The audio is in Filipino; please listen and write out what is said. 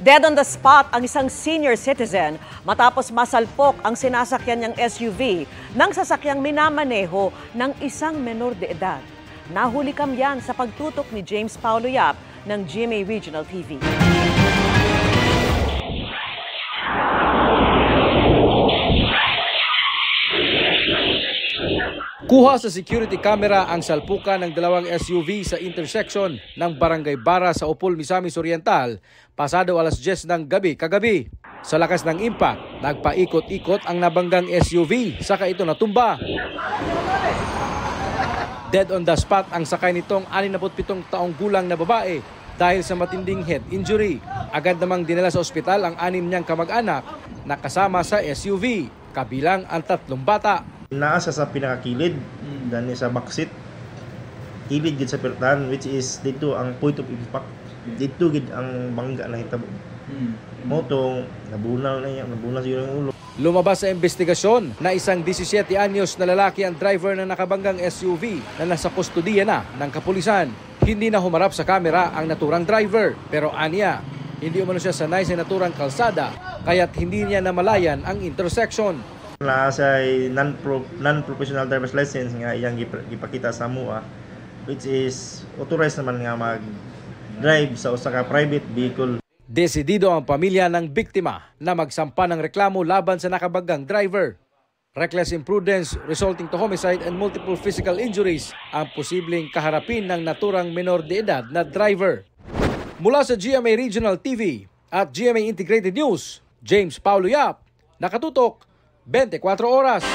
Dead on the spot ang isang senior citizen matapos masalpok ang sinasakyan niyang SUV ng sasakyang minamaneho ng isang menor de edad. Nahuli kamyan sa pagtutok ni James Paulo Yap ng GMA Regional TV. Kuha sa security camera ang salpukan ng dalawang SUV sa intersection ng Barangay Bara sa Upol, Misamis Oriental pasado alas 10 ng gabi kagabi. Sa lakas ng impact, nagpaikot-ikot ang nabanggang SUV saka ito natumba. Dead on the spot ang sakay nitong 67 taong gulang na babae dahil sa matinding head injury. Agad namang dinala sa ospital ang 6 niyang kamag-anak na kasama sa SUV, kabilang ang 3 bata. Naasa sa pinakakilid, dani sa backseat, kilid gid sa pertan, which is dito ang point of impact. Dito gid ang bangga na hitabo. Motong nabunal siguro ang ulo. Lumabas sa investigasyon na isang 17 anyos na lalaki ang driver ng nakabanggang SUV na nasa kustodiya na ng kapulisan. Hindi na humarap sa kamera ang naturang driver, pero aniya, hindi umano siya sanay sa naturang kalsada kaya't hindi niya namalayan ang intersection. Sa non-professional driver's license nga iyang gipakita sa MUA, which is authorized naman nga mag-drive sa usa ka private vehicle. Desidido ang pamilya ng biktima na magsampa ng reklamo laban sa nakabanggang driver. Reckless imprudence resulting to homicide and multiple physical injuries ang posibleng kaharapin ng naturang menor de edad na driver. Mula sa GMA Regional TV at GMA Integrated News, James Paulo Yap, nakatutok 24 oras.